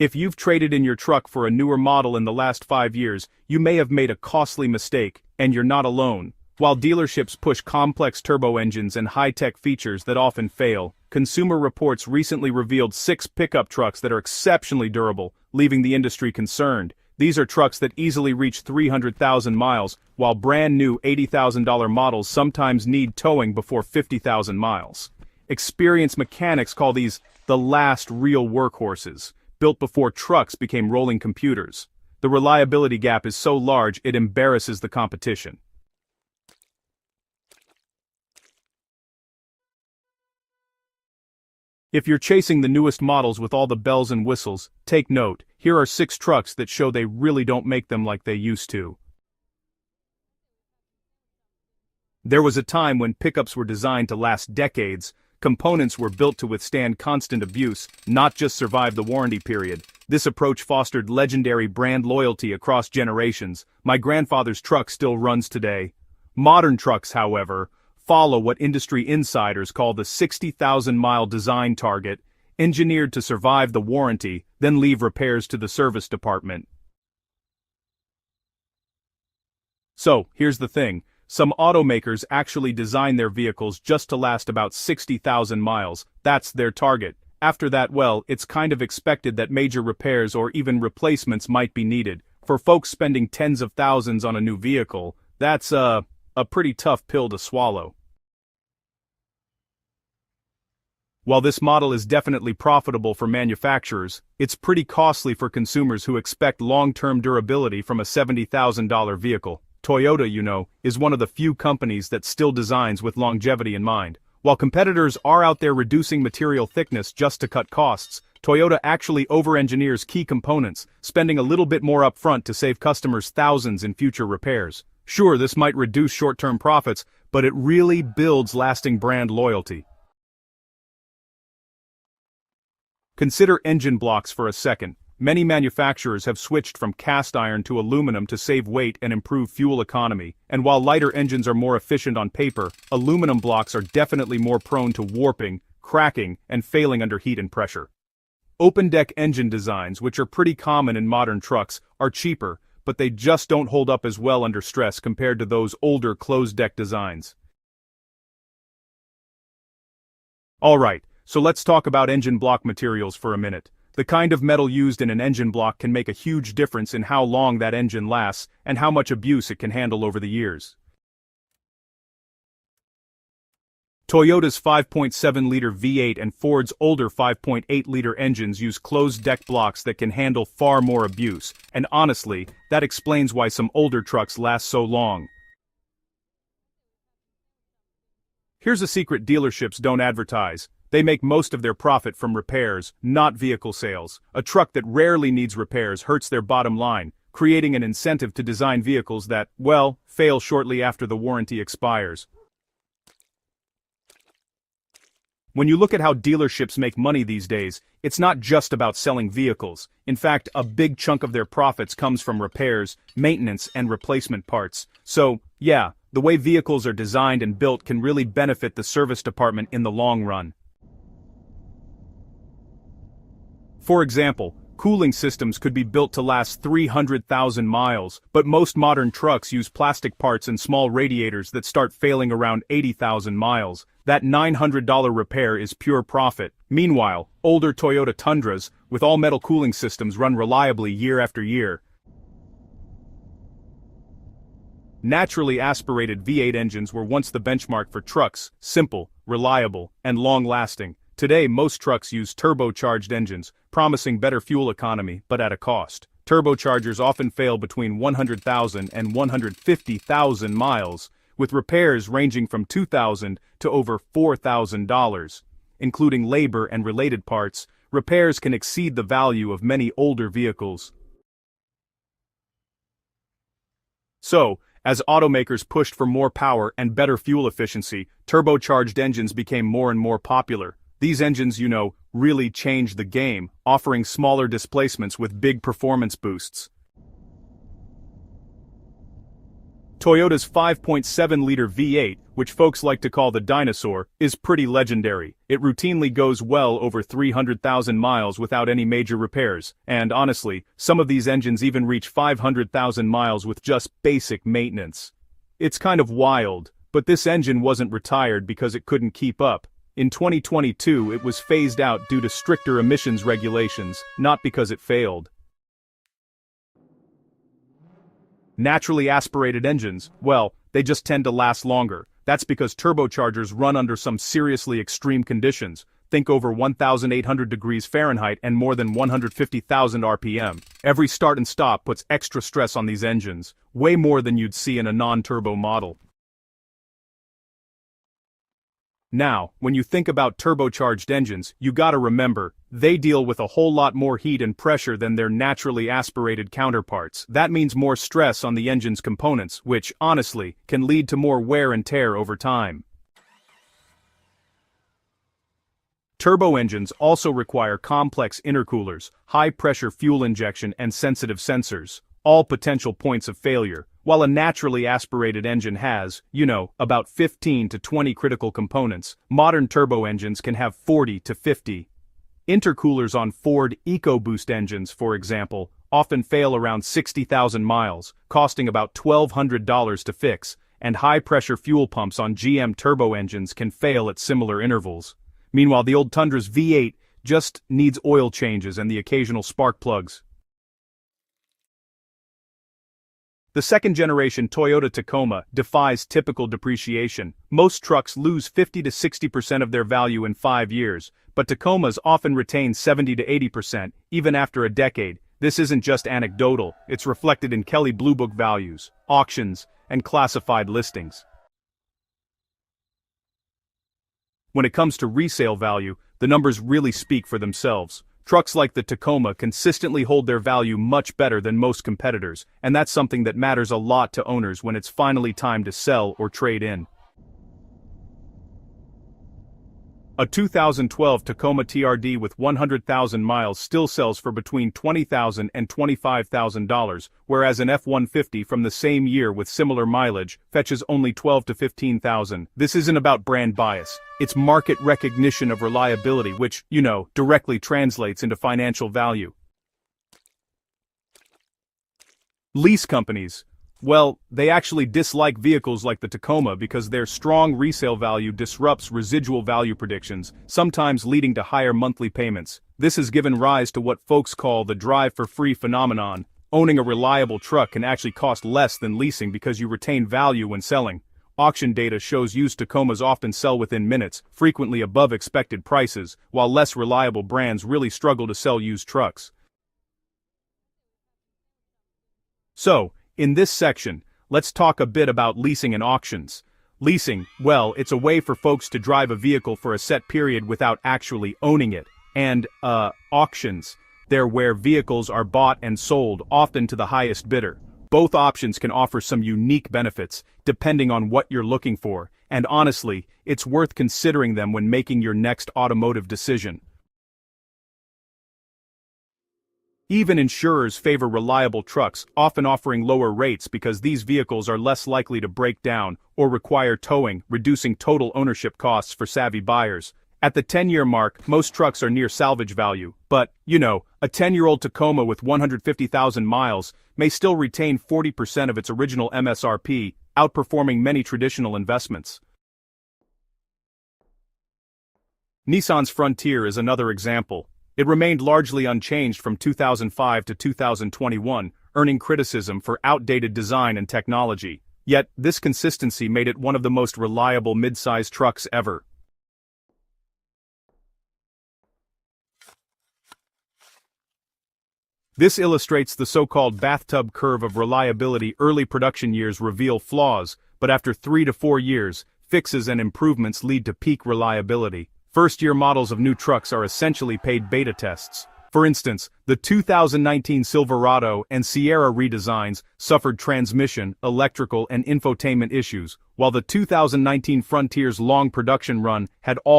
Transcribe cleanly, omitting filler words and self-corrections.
If you've traded in your truck for a newer model in the last 5 years, you may have made a costly mistake, and you're not alone. While dealerships push complex turbo engines and high-tech features that often fail, Consumer Reports recently revealed 6 pickup trucks that are exceptionally durable, leaving the industry concerned. These are trucks that easily reach 300,000 miles, while brand-new $80,000 models sometimes need towing before 50,000 miles. Experienced mechanics call these the last real workhorses, built before trucks became rolling computers. The reliability gap is so large it embarrasses the competition. If you're chasing the newest models with all the bells and whistles, take note, here are 6 trucks that show they really don't make them like they used to. There was a time when pickups were designed to last decades. Components were built to withstand constant abuse, not just survive the warranty period. This approach fostered legendary brand loyalty across generations. My grandfather's truck still runs today. Modern trucks, however, follow what industry insiders call the 60,000-mile design target, engineered to survive the warranty, then leave repairs to the service department. So, here's the thing. Some automakers actually design their vehicles just to last about 60,000 miles. That's their target. After that, well, it's kind of expected that major repairs or even replacements might be needed. For folks spending tens of thousands on a new vehicle, that's a pretty tough pill to swallow. While this model is definitely profitable for manufacturers, it's pretty costly for consumers who expect long-term durability from a $70,000 vehicle. Toyota, is one of the few companies that still designs with longevity in mind. While competitors are out there reducing material thickness just to cut costs, Toyota actually over-engineers key components, spending a little bit more upfront to save customers thousands in future repairs. Sure, this might reduce short-term profits, but it really builds lasting brand loyalty. Consider engine blocks for a second. Many manufacturers have switched from cast iron to aluminum to save weight and improve fuel economy, and while lighter engines are more efficient on paper, aluminum blocks are definitely more prone to warping, cracking, and failing under heat and pressure. Open-deck engine designs, which are pretty common in modern trucks, are cheaper, but they just don't hold up as well under stress compared to those older closed-deck designs. Alright, so let's talk about engine block materials for a minute. The kind of metal used in an engine block can make a huge difference in how long that engine lasts and how much abuse it can handle over the years. Toyota's 5.7-liter V8 and Ford's older 5.8-liter engines use closed-deck blocks that can handle far more abuse, and honestly, that explains why some older trucks last so long. Here's a secret dealerships don't advertise. They make most of their profit from repairs, not vehicle sales. A truck that rarely needs repairs hurts their bottom line, creating an incentive to design vehicles that, well, fail shortly after the warranty expires. When you look at how dealerships make money these days, it's not just about selling vehicles. In fact, a big chunk of their profits comes from repairs, maintenance, and replacement parts. So, yeah, the way vehicles are designed and built can really benefit the service department in the long run. For example, cooling systems could be built to last 300,000 miles, but most modern trucks use plastic parts and small radiators that start failing around 80,000 miles. That $900 repair is pure profit. Meanwhile, older Toyota Tundras, with all-metal cooling systems, run reliably year after year. Naturally aspirated V8 engines were once the benchmark for trucks, simple, reliable, and long-lasting. Today, most trucks use turbocharged engines, promising better fuel economy, but at a cost. Turbochargers often fail between 100,000 and 150,000 miles, with repairs ranging from $2,000 to over $4,000. Including labor and related parts, repairs can exceed the value of many older vehicles. So, as automakers pushed for more power and better fuel efficiency, turbocharged engines became more and more popular. These engines, really changed the game, offering smaller displacements with big performance boosts. Toyota's 5.7-liter V8, which folks like to call the dinosaur, is pretty legendary. It routinely goes well over 300,000 miles without any major repairs, and honestly, some of these engines even reach 500,000 miles with just basic maintenance. It's kind of wild, but this engine wasn't retired because it couldn't keep up. In 2022, it was phased out due to stricter emissions regulations, not because it failed. Naturally aspirated engines, well, they just tend to last longer. That's because turbochargers run under some seriously extreme conditions. Think over 1,800 degrees Fahrenheit and more than 150,000 RPM. Every start and stop puts extra stress on these engines, way more than you'd see in a non-turbo model. Now, when you think about turbocharged engines, you gotta remember, they deal with a whole lot more heat and pressure than their naturally aspirated counterparts. That means more stress on the engine's components, which, honestly, can lead to more wear and tear over time. Turbo engines also require complex intercoolers, high-pressure fuel injection and sensitive sensors, all potential points of failure. While a naturally aspirated engine has, about 15 to 20 critical components, modern turbo engines can have 40 to 50. Intercoolers on Ford EcoBoost engines, for example, often fail around 60,000 miles, costing about $1,200 to fix, and high-pressure fuel pumps on GM turbo engines can fail at similar intervals. Meanwhile, the old Tundra's V8 just needs oil changes and the occasional spark plugs. The second-generation Toyota Tacoma defies typical depreciation. Most trucks lose 50 to 60% of their value in 5 years, but Tacomas often retain 70 to 80%, even after a decade. This isn't just anecdotal, it's reflected in Kelley Blue Book values, auctions, and classified listings. When it comes to resale value, the numbers really speak for themselves. Trucks like the Tacoma consistently hold their value much better than most competitors, and that's something that matters a lot to owners when it's finally time to sell or trade in. A 2012 Tacoma TRD with 100,000 miles still sells for between $20,000 and $25,000, whereas an F-150 from the same year with similar mileage fetches only $12,000 to $15,000. This isn't about brand bias. It's market recognition of reliability, which, directly translates into financial value. Lease companies. Well, they actually dislike vehicles like the Tacoma because their strong resale value disrupts residual value predictions, sometimes leading to higher monthly payments. This has given rise to what folks call the drive-for-free phenomenon. Owning a reliable truck can actually cost less than leasing because you retain value when selling. Auction data shows used Tacomas often sell within minutes, frequently above expected prices, while less reliable brands really struggle to sell used trucks. So, in this section, let's talk a bit about leasing and auctions. Leasing, well, it's a way for folks to drive a vehicle for a set period without actually owning it. And, auctions. They're where vehicles are bought and sold, often to the highest bidder. Both options can offer some unique benefits, depending on what you're looking for, and honestly, it's worth considering them when making your next automotive decision. Even insurers favor reliable trucks, often offering lower rates because these vehicles are less likely to break down or require towing, reducing total ownership costs for savvy buyers. At the 10-year mark, most trucks are near salvage value, but, a 10-year-old Tacoma with 150,000 miles may still retain 40% of its original MSRP, outperforming many traditional investments. Nissan's Frontier is another example. It remained largely unchanged from 2005 to 2021, earning criticism for outdated design and technology. Yet, this consistency made it one of the most reliable mid-size trucks ever. This illustrates the so-called bathtub curve of reliability. Early production years reveal flaws, but after 3 to 4 years, fixes and improvements lead to peak reliability. First-year models of new trucks are essentially paid beta tests. For instance, the 2019 Silverado and Sierra redesigns suffered transmission, electrical and infotainment issues, while the 2019 Frontier's long production run had all